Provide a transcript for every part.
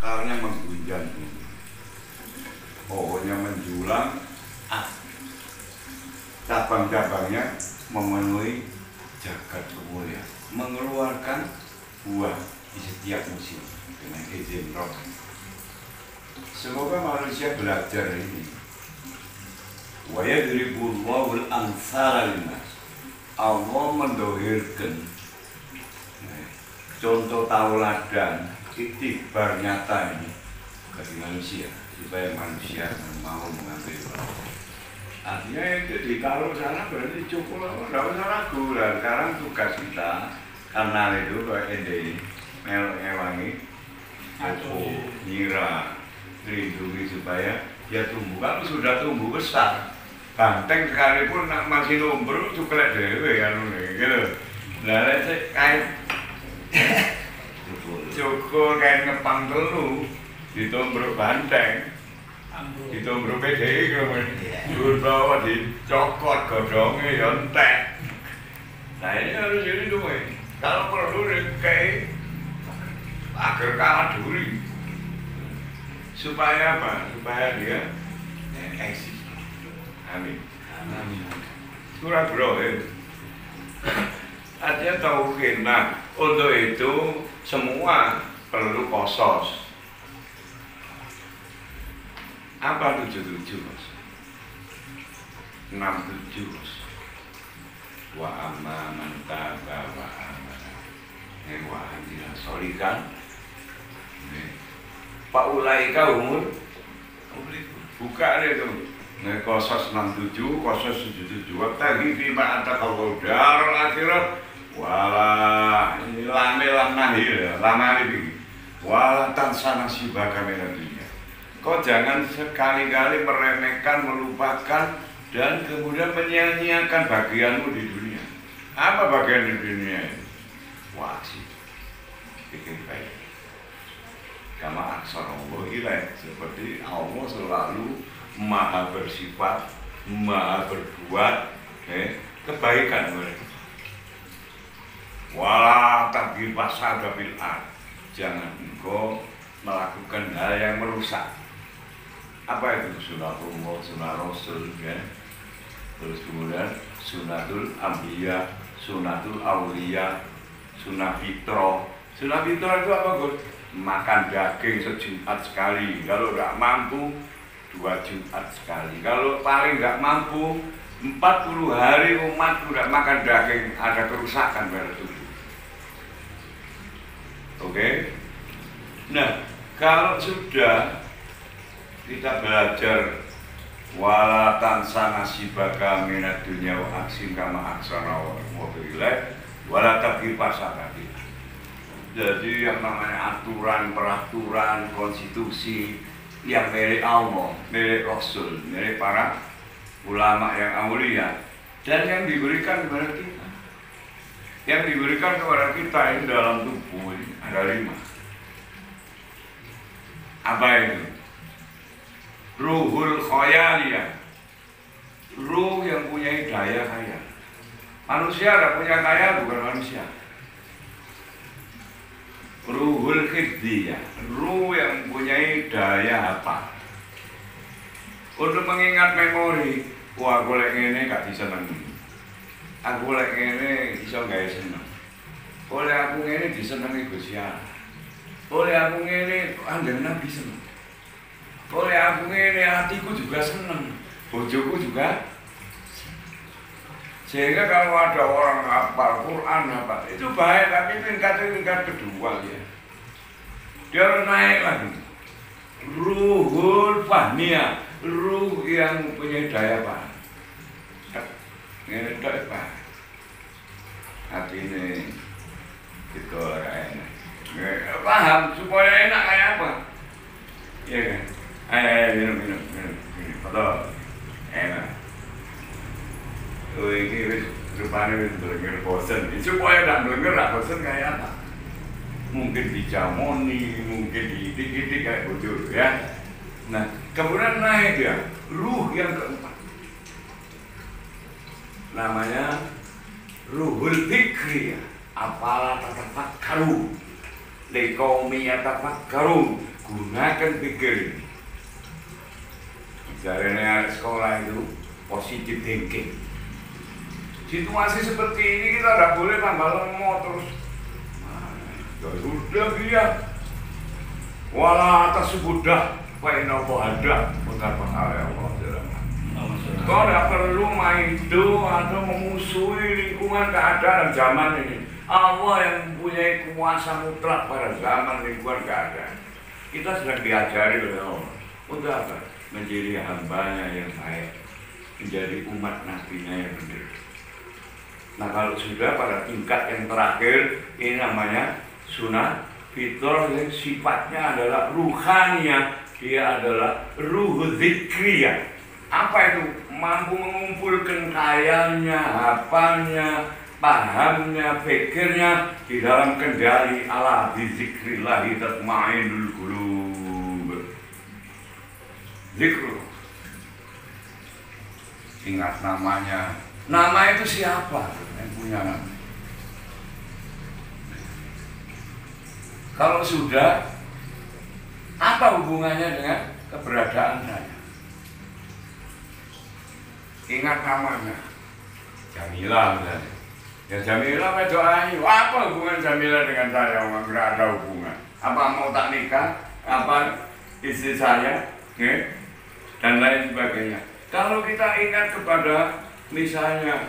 akarnya menggunjang, pohonnya menjulang, cabang-cabangnya memenuhi jagat kemuliaan, mengeluarkan buah di setiap musim dengan izin Roh. Semoga manusia belajar ini. Wa yadribullahu al-amsala linnas. Allah mendohirkan contoh tauladan iktibar nyata ini bagi manusia supaya manusia mau mengambil Roh. Artinya itu ditaruh sana berarti cukup, tidak usah ragu lah. Sekarang tugas kita kanal itu kayak ini ngewangi, nyira, lindungi supaya dia tumbuh. Kalau sudah tumbuh besar, banteng sekalipun masih lumber cukup dewe kan gitu. Nah, kayak cukup kayak ngepang telu ditumbruk banteng. Itu berbeda kalau bawa dicokot godongnya yontek. Nah ini harus jadi dua. Kalau perlu kayak agar kalah duri supaya apa? Supaya dia eksis. Amin. Amin. Surah bro artinya tauhid. Nah untuk itu semua perlu kosos. Apa 77 Mas? 67 Mas. Wa amma man taba wa amana wa amila sholihan. Pak ulaika umur buka deh tuh. Kosos 67, kosos 77. Tadi bima antakallahu darul akhirat wala ini lam nahil lama ini wala tansana sibaka minad. Kau jangan sekali-kali meremehkan, melupakan, dan kemudian menyia-nyiakan bagianmu di dunia. Apa bagian di dunia ini? Wajib bikin baik. Kama aksar Allah ilaih. Seperti Allah selalu maha bersifat, maha berbuat kebaikan mereka. Wala tabgil fasada bil ard. Jangan engkau melakukan hal yang merusak. Apa itu sunatullah, sunat rasul ya. Terus kemudian sunatul ambiya, sunatul auliya, sunat fitrah. Sunat fitrah itu apa Gus? Makan daging sejumat sekali. Kalau nggak mampu 2 Jumat sekali. Kalau paling nggak mampu 40 hari umat udah makan daging, ada kerusakan pada tubuh. Oke? Nah, kalau sudah kita belajar wala tansa nasibaka minad dunya wa aksin kama aksana wa billah wala tabghi fasakati. Jadi yang namanya aturan, peraturan, konstitusi yang milik Allah, milik Rasul, milik para ulama yang aulia dan yang diberikan kepada kita. Yang diberikan kepada kita ini dalam tubuh ini ada 5. Apa itu? Ruhul khayaliyah, ruh yang punya daya khayal. Manusia tidak punya khayal, bukan manusia. Ruhul khidiyah, ruh yang punya daya hafal. Untuk mengingat memori, wah aku lek ngene gak bisa seneng. Aku lek ngene iso gawe seneng. Oleh aku ngene disenengi Gusti Allah. Oleh aku ngene anggere Nabi seneng. Oleh aku ngene hatiku juga seneng, bojoku juga. Sehingga kalau ada orang hafal Quran apa itu baik, tapi tingkat kedua ya. Dia harus naik lagi. Ruhul fahmiyah, ruh yang punya daya paham. Ngene tok Pak. Hati ini kita enak. Paham supaya enak kayak apa? Iya kan? Ayo minum. Betul. Enak. Ini rupanya bener bosen. Supaya tidak bener bosen kayak apa? Mungkin dijamoni, mungkin diidik-idik kayak bocor ya. Nah, kemudian naik dia, ruh yang keempat. Namanya ruhul fikri. Apalah tatafakkaru. liqaumi yatafakkarun, gunakan pikiran. Jarene sekolah itu positif thinking. Situasi seperti ini kita tidak boleh tambah lemot terus. Ya sudah dia. Wala atas sudah, fainallahu ada, mutafaq alaihi Allah. Kau tidak perlu maido atau memusuhi lingkungan keadaan zaman ini. Allah yang mempunyai kuasa mutlak pada zaman lingkungan keadaan. Kita sedang diajari oleh Allah untuk apa? Menjadi hambanya yang baik, menjadi umat nabinya yang benar. Nah kalau sudah pada tingkat yang terakhir, ini namanya sunnah fitrah yang sifatnya adalah ruhaniyah, dia adalah ruh zikriyah. Apa itu? Mampu mengumpulkan khayalnya, hafalnya, pahamnya, pikirnya di dalam kendali ala bizikrillahi tatma'innul qulub. Zikru. Ingat namanya. Nama itu siapa yang punya nama? Kalau sudah, apa hubungannya dengan keberadaan saya? Ingat namanya, Jamila misalnya. Ya Jamila doain, apa hubungan Jamila dengan saya? Nggak ada hubungan. Apa mau tak nikah? Apa istri saya? Dan lain sebagainya. Kalau kita ingat kepada misalnya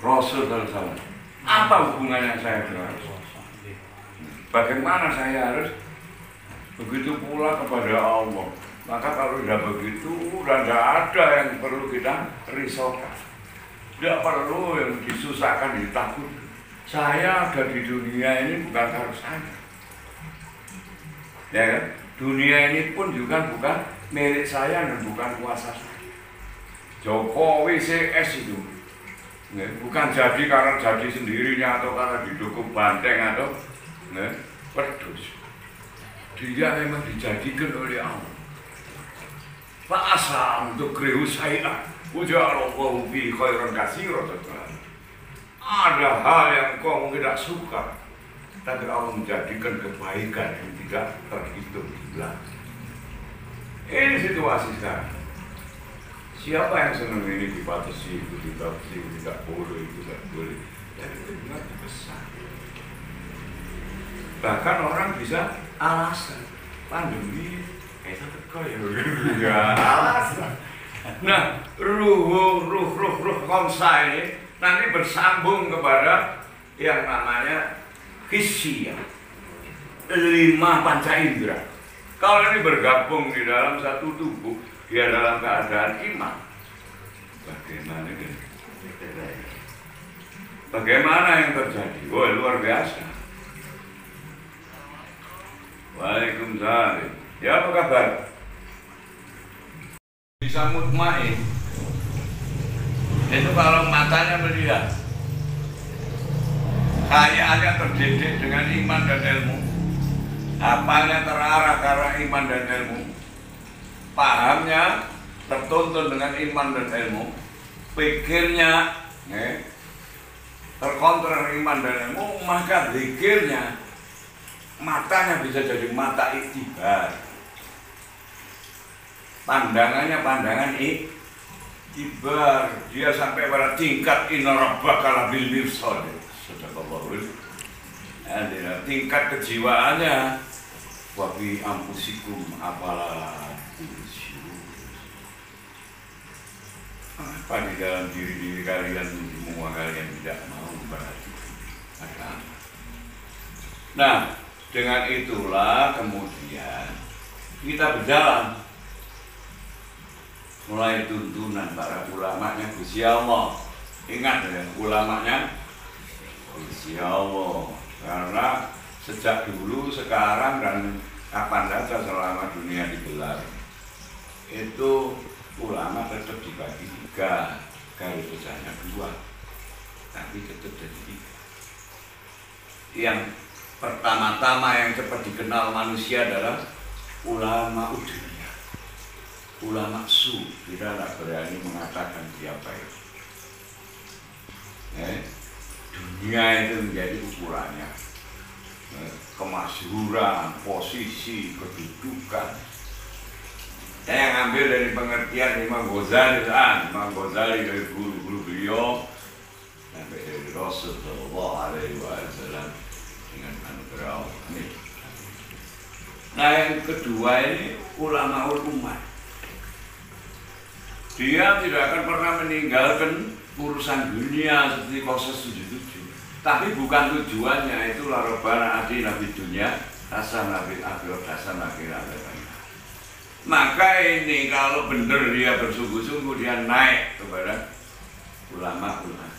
Rasul SAW, apa hubungannya saya dengan Rasul? Bagaimana saya harus begitu pula kepada Allah? Maka kalau sudah begitu, sudah tidak ada yang perlu kita risaukan. Tidak perlu yang disusahkan, ditakut. Saya ada di dunia ini bukan karena saya. Ya kan? Dunia ini pun juga bukan milik saya dan bukan kuasa saya. Jokowi CS itu bukan jadi karena jadi sendirinya atau karena didukung banteng atau pedus. Dia memang dijadikan oleh Allah. Fa'asa untuk krihu syai'ah ujarallahu fi khairan katsira. Ada hal yang kau tidak suka, tapi Allah menjadikan kebaikan yang tidak terhitung jumlah. Ini situasi sekarang. Siapa yang senang ini dibatasi, itu dibatasi, tidak boleh, itu tidak boleh. Dan itu juga besar. Bahkan orang bisa alasan pandemi itu teko ya alasan. Nah, ruh konsa ini nanti bersambung kepada yang namanya hisiyah, 5 panca indera. Kalau ini bergabung di dalam satu tubuh, dia dalam keadaan iman. Bagaimana yang terjadi? Wah, luar biasa. Waalaikumsalam. Ya, apa kabar? Bisa mutmain. Itu kalau matanya melihat, kayaannya terdidik dengan iman dan ilmu, apanya terarah karena iman dan ilmu, pahamnya tertuntun dengan iman dan ilmu, pikirnya terkontrol iman dan ilmu, maka zikirnya, matanya bisa jadi mata iktibar, pandangannya pandangan iktibar, dia sampai pada tingkat inna rabbaka labil mirsad. Tingkat kejiwaannya wabi ampusikum apalah apa di dalam diri kalian semua kalian tidak mau memperhatikan. Nah, dengan itulah kemudian kita berjalan mulai tuntunan para ulamanya Gusti Allah. Ingat ya, ulamanya Gusti Allah. Karena sejak dulu, sekarang dan kapan saja selama dunia digelar, itu ulama tetap dibagi 3, garis besarnya 2, tapi tetap jadi 3. Yang pertama-tama yang cepat dikenal manusia adalah ulama dunia, ulama su. Kita tidak berani mengatakan siapa itu. dunia itu menjadi ukurannya. Kemasyhuran, posisi, kedudukan. Saya ngambil dari pengertian Imam Ghazali, Imam Ghazali dari guru-guru beliau sampai dari Rasul Sallallahu Alaihi Wasallam dengan anugerah Allah. Nah yang kedua ini ulama umat. Dia tidak akan pernah meninggalkan urusan dunia seperti proses 77. Tapi bukan tujuannya itu larobana adi nabi dunia, rasa nabi akhirat, rasa nabi akhirat. Maka ini kalau benar dia bersungguh-sungguh dia naik kepada ulama-ulama.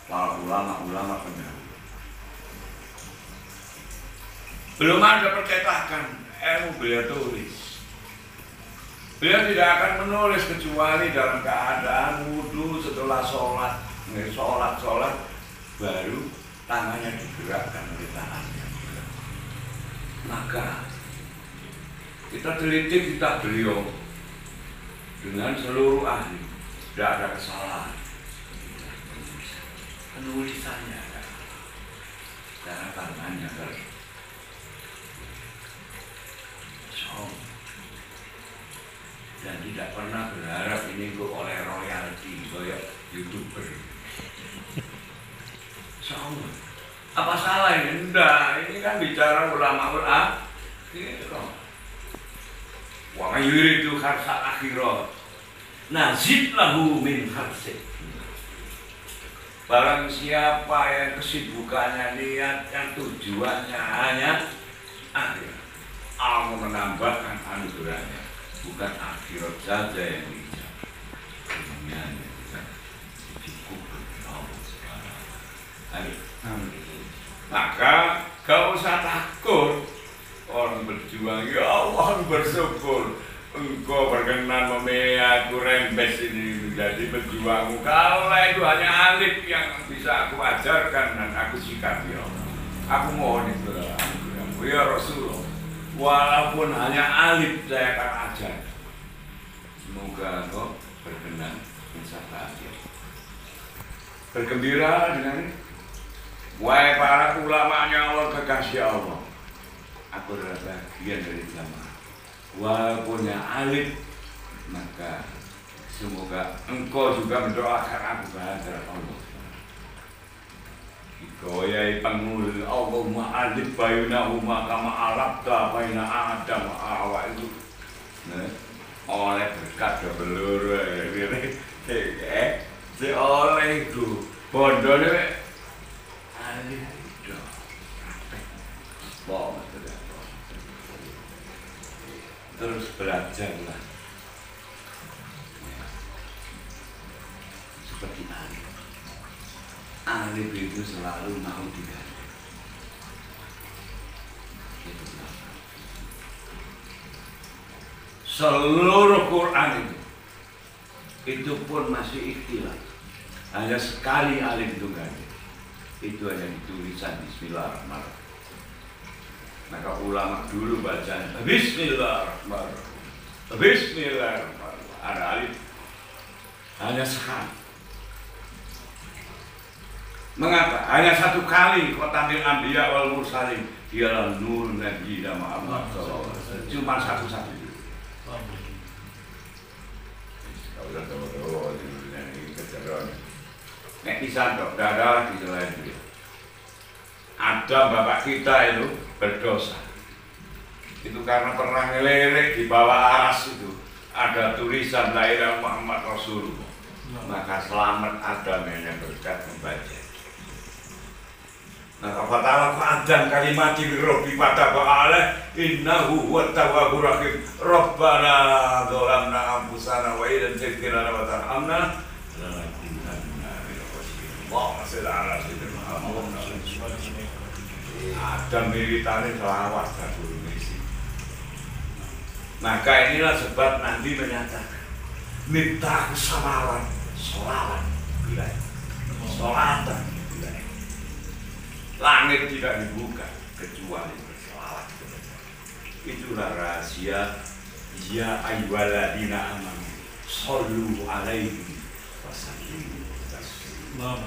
Para ulama-ulama pendahulu. Belum ada percetakan ilmu beliau tulis. Beliau tidak akan menulis kecuali dalam keadaan wudhu setelah sholat. Sholat baru tangannya digerakkan oleh tangannya. Maka kita teliti kitab beliau dengan seluruh ahli, tidak ada kesalahan. Penulisannya ada, cara tangannya ada. Dan tidak pernah berharap ini kok oleh royalti kayak YouTuber. Apa salah ini? Enggak, ini kan bicara ulama gitu. Wa yuridu kharsa akhirat nazid lahu min kharsih. Barang siapa yang kesibukannya niat yang tujuannya hanya akhirat, Allah menambahkan anugerahnya, bukan akhirat saja yang diincar. Dunianya juga cukup maka gak usah takut orang berjuang. Ya Allah bersyukur Engkau berkenan memilih aku rembes ini menjadi pejuangmu. Kalau itu hanya alif yang bisa aku ajarkan dan aku sikapi, ya Allah, aku mohon itu anugerahmu ya Rasulullah. Walaupun hanya alif saya akan ajar. Semoga Engkau berkenan mensafaati. Bergembira dengan ini. Wahai para ulamanya Allah, kekasih Allah, aku adalah bagian dari jamaah. Walaupun yang alif, maka semoga engkau juga mendoakan aku kepada Allah. Ikoyai pangul Allahumma alif bainahuma kama alabta baina Adam wa Hawa itu. Oleh berkat belur oleh itu bondone alif itu terus belajarlah seperti alif. Alif itu selalu mau diganti. Seluruh Quran itu pun masih ikhtilaf. Hanya sekali alif itu ganti. Itu hanya ditulisan Bismillahirrahmanirrahim. Maka ulama dulu bacanya Bismillahirrahmanirrahim. Bismillahirrahmanirrahim. Ada alif hanya sekali. Mengapa? Hanya satu kali Khotamil Anbiya wal Mursalin. Dialah nur Nabi Muhammad sallallahu alaihi wasallam. Cuma satu-satu. Kalau udah tahu ini kejaran. Nek pisan kok ada di selain itu. Ada bapak kita itu berdosa. Itu karena pernah ngelirik di bawah aras itu ada tulisan la ilaha Muhammad Rasulullah. Maka selamat Adam yang berkat membaca. Maka fatala fa'adan kalimati birrobi pada ba'ala innahu huwa tawwabur rahim. Rabbana dzalamna anfusana wa illam taghfir lana wa tarhamna lanakunanna minal khasirin. Allahumma shalli ala sayyidina Muhammad. Ada militane selawat guru misi. Maka inilah sebab Nabi menyatakan minta salawat, salawat bila salatan bila langit tidak dibuka kecuali bersalawat. Itulah rahasia ya ayyuhalladzina amanu shollu alaihi wasallimu taslima.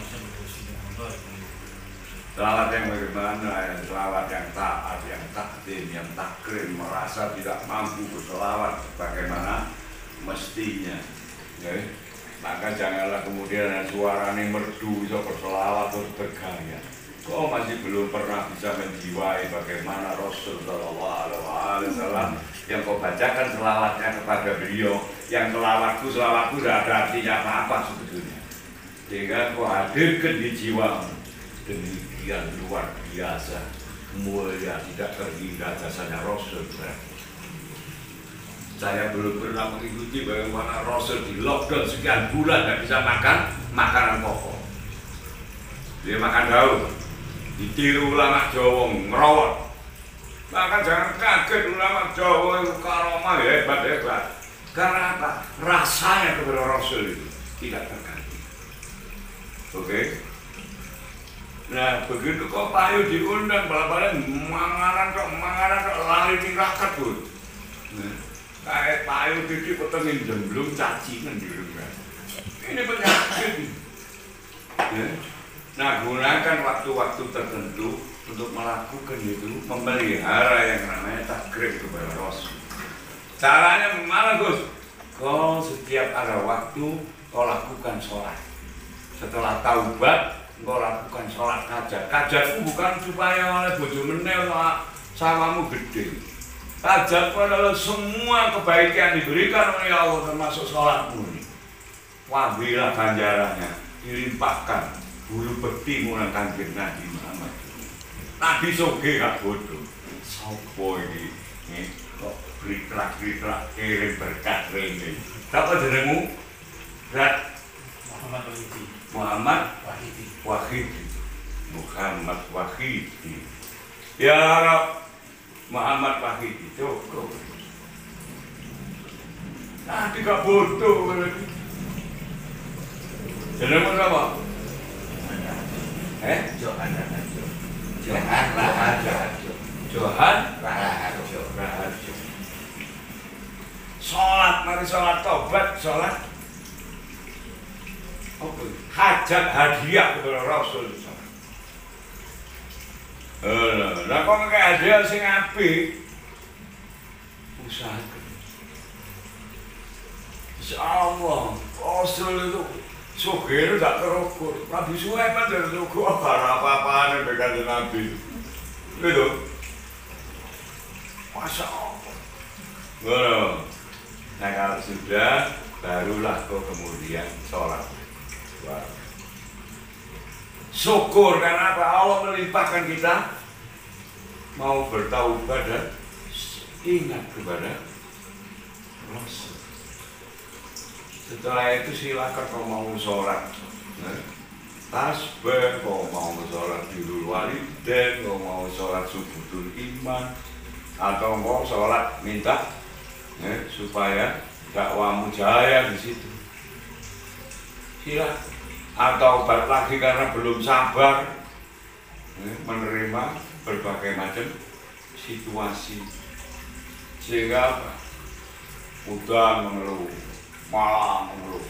Selawat yang bagaimana? Ya, selawat yang taat, yang takdim, yang takrim, merasa tidak mampu berselawat bagaimana mestinya. Ya. Maka janganlah kemudian suara ini merdu bisa berselawat terus bergaya. Kau masih belum pernah bisa menjiwai bagaimana Rasul Sallallahu Alaihi Wasallam yang kau bacakan selawatnya kepada beliau, yang selawatku tidak ada artinya apa-apa sebetulnya. Sehingga kau hadirkan di jiwamu, demikian luar biasa, mulia, tidak terhingga jasanya Rasul. Saya belum pernah mengikuti bagaimana Rasul di lockdown sekian bulan tidak bisa makan makanan pokok. Dia makan daun. Ditiru ulama Jawa ngerawat. Maka jangan kaget ulama Jawa itu karomah hebat-hebat. Karena apa? Rasanya kepada Rasul itu tidak terganti. Oke? Nah, begitu kok payu diundang bal-balan manganan kok lari tirakat tuh. Nah, kayak payu tadi petengin jemblung cacingan di rumah. Ini penyakit. Ya. Nah, gunakan waktu-waktu tertentu untuk melakukan itu, memelihara yang namanya takrim kepada Rasul. Caranya gimana, Gus? Kau setiap ada waktu, kau lakukan sholat. Setelah taubat, kau lakukan sholat hajat. Hajatmu bukan supaya oleh bojo menel samamu gede. Hajatmu adalah semua kebaikan diberikan oleh Allah, termasuk sholatmu ini. Wabilah ganjarannya, dilimpahkan. Bulu peti mulai Kanjeng Nabi Muhammad. Nabi soge gak bodoh. Sopo ini? Kok berikrak-berikrak kirim berkat ini. Siapa jenengmu? Muhammad Wahidi. Muhammad Wahidi. Muhammad Wahidi. Ya Rab, Muhammad Wahidi. Cukup. Nabi gak bodoh. Jenengmu siapa? Johan Raharjo. Sholat, mari sholat tobat, sholat hajat hadiah kepada Rasul. Nah kok ngekek hadiah sing apik, usahakan. Insyaallah Rasul itu sugih tak terukur. Nabi Sulaiman dari suku apa-apaan dengan Nabi. Gitu. Masya Allah. Ngono. Nah kalau sudah, barulah kau kemudian sholat. Wow. Syukur karena apa? Allah melimpahkan kita mau bertaubat dan ingat kepada Rasul. Setelah itu silakan kau mau sholat tasbih, kau mau sholat birrul walidain, kau mau sholat subuhul iman, atau kau sholat minta supaya dakwamu jaya di situ. Silakan. Atau lagi karena belum sabar menerima berbagai macam situasi, sehingga apa? Udah mengeluh, malam mengeluh,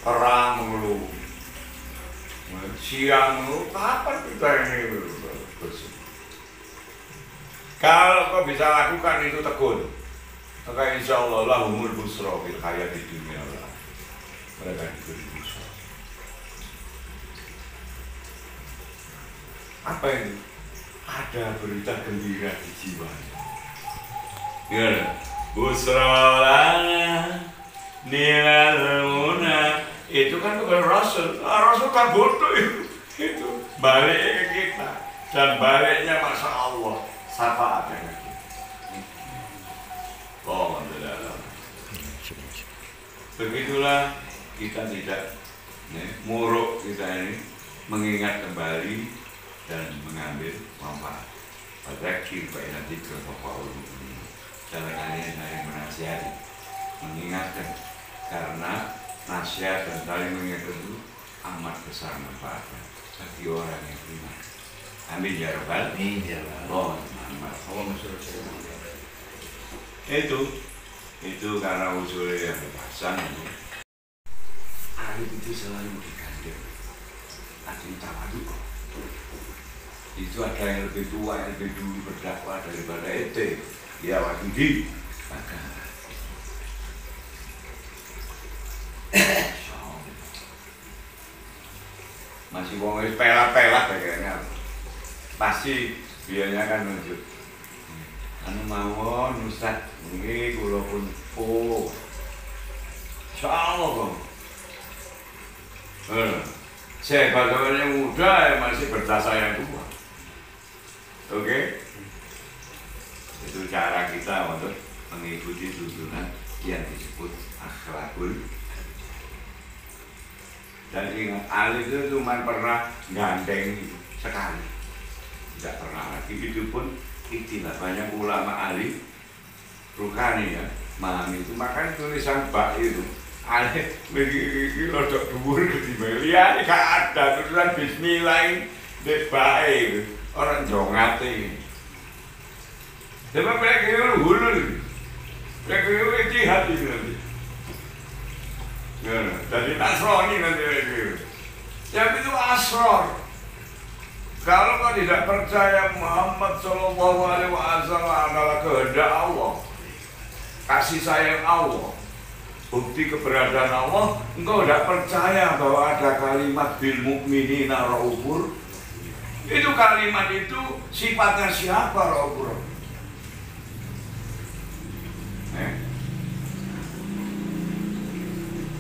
perang mengeluh, siang mengeluh. Kapan kita ini bersih? Kalau kau bisa lakukan itu tekun, maka insya Allah lahumul busra fil hayati dunia. Mereka diberi busra. Apa ini? Ada berita gembira di jiwanya. Ya, busra lana nilal muna. Itu kan bukan Rasul. Rasul kan bodoh itu. Baliknya ke kita. Dan baliknya Masya Allah. Sapa ada lagi. Oh, tidak. Begitulah kita tidak muruk kita ini mengingat kembali dan mengambil manfaat. Fadzakir fa inna dzikra tanfa'ul mu'minin. Cara kalian saling menasihati, mengingatkan, karena nasihat dan saling mengingatkan itu amat besar manfaatnya bagi orang yang beriman. Amin ya rabbal alamin. Allah itu karena usulnya yang Hasan itu. Arif itu selalu digandeng. Acing Cawadu. Itu ada yang lebih tua, yang lebih dulu berdakwah daripada ente. Ya Wahyudi. Maka masih wong wis pelat-pelat kayaknya. Pasti biayanya kan nunjuk. Anu mawon Ustaz, nggih kula pun insyaallah Bang. Saya bagaimana yang muda yang masih berjasa yang tua. Oke? Itu cara kita untuk mengikuti tuntunan yang disebut akhlakul. Dan ingat, Ali itu cuma pernah gandeng sekali, tidak pernah lagi. Itu pun istilah banyak ulama Ali Rukani ya, malam itu makanya tulisan bak itu Ali begini lodok dhuwur ketimbang liyane gak ada tulisan bismillah dek bae orang jongate. Sebab mereka itu hulur, mereka itu jihad itu nanti. Jadi Nasrani nanti mereka. Yang itu asror. Kalau kau tidak percaya Muhammad Shallallahu Alaihi Wasallam adalah kehendak Allah, kasih sayang Allah, bukti keberadaan Allah, engkau tidak percaya bahwa ada kalimat bil mukminina raufur. Itu kalimat itu sifatnya siapa raufur?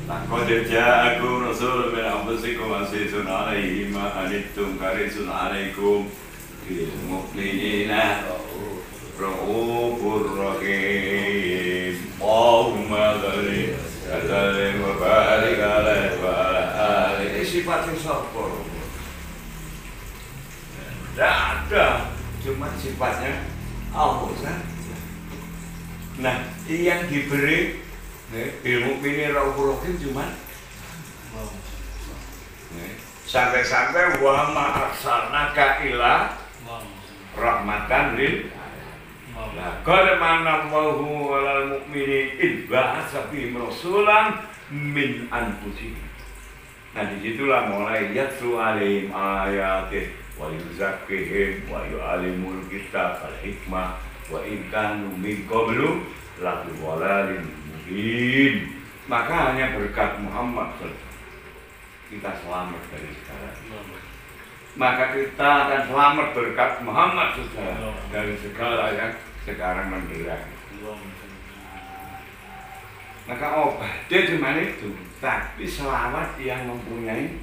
Laqad ja'akum rasulun min anfusikum azizun 'alaihi ma 'anittum harisun 'alaikum bil mu'minina raufur rahim. Allahumma shalli wa sallim wa barik 'alaihi wa ala alihi. Sifatnya siapa? Tidak ada, cuma sifatnya Allah saja. Nah, yang diberi bil mukminin raufur rahim cuma sampai-sampai wa ma arsalnaka illa rahmatan lil laqad manna Allahu 'alal mu'minin id ba'atsa fihim rasulan min anfusihim. Nah disitulah mulai yatlu alaihim ayatih wa yuzakkihim wa yu'allimul kitab wal hikmah wa in kanu min qablu lafi dhalalin. Maka hanya berkat Muhammad kita selamat dari segala. Maka kita akan selamat berkat Muhammad saudara dari segala yang sekarang menderita. Maka obatnya cuma itu, tapi selawat yang mempunyai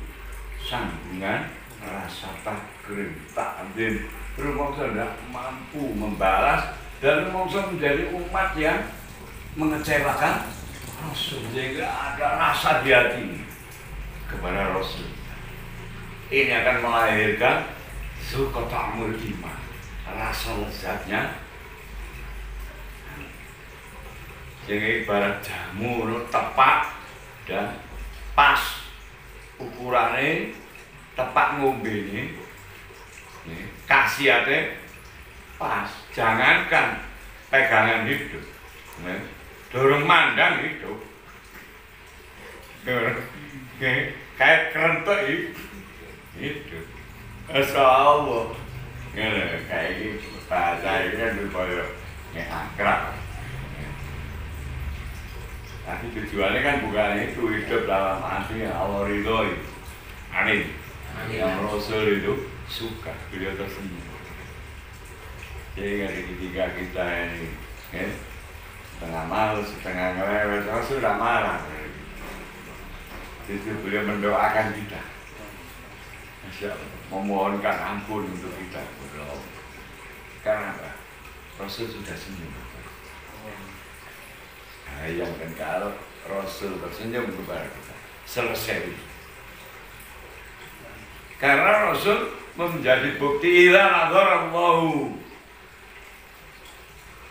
sambungan rasa takrim, takdim. Rumongso tidak mampu membalas dan rumongso menjadi umat yang mengecewakan Rasul, sehingga ada rasa di hati kepada Rasul. Ini akan melahirkan suqatamul iman, rasa lezatnya. Sehingga ibarat jamu tepat dan pas ukurannya, tepat ngombe ini, khasiatnya pas. Jangankan pegangan hidup, dorong mandang hidup, kayak kerentuk hidup. Masyaallah, kayak gitu. Bahasa ini kan berkoyo akrab. Tapi tujuannya kan bukan itu, hidup dalam arti Allah ridhoi. Amin. Yang Rasul itu suka, beliau tersenyum. Jadi ketika kita ini setengah malu, setengah ngelewet, Rasul sudah marah. Itu beliau mendoakan kita, memohonkan ampun untuk kita. Karena apa? Rasul sudah senyum. Bayangkan kalau Rasul tersenyum kepada kita, selesai. Karena Rasul menjadi bukti idza nazarallahu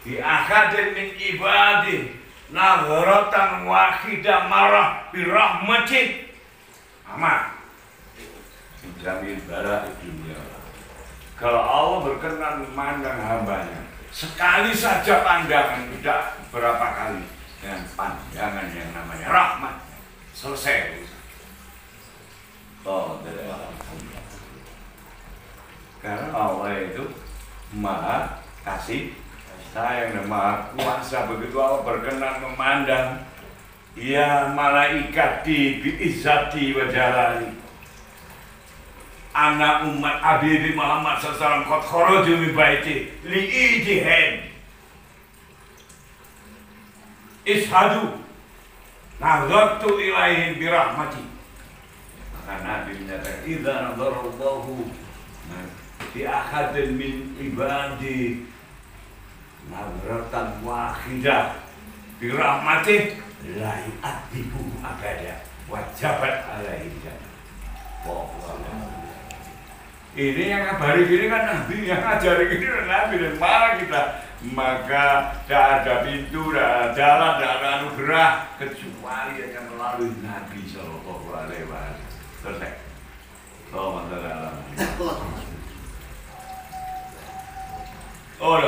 bi ahadin min ibadi nazaratan wahidah marah bi rahmati amat menjamin bara dunia. Kalau Allah berkenan memandang hambanya sekali saja pandangan, tidak berapa kali, dengan pandangan yang namanya rahmat, selesai. Oh, Karena Allah itu maha kasih sayang dan maha kuasa. Begitu Allah berkenan memandang, ya malaikati bi'izzati wa jalali, anak umat Habib Muhammad SAW qad kharaju min baiti li'ijihad ishadu nazartu ilaihim birahmati. Maka Nabi menyatakan idza nadarallahu fi ahadin min ibadi nadratan wahidah birahmati la yu'adibu abada wajabat alaihi jannah. Ini yang ngabari gini kan Nabi, yang ngajari gini kan Nabi, dan marah kita. Maka tidak ada pintu, tidak ada jalan, tidak ada anugerah kecuali yang melalui Nabi Sallallahu Alaihi Wasallam. Selesai. Oh, masalah. Oh,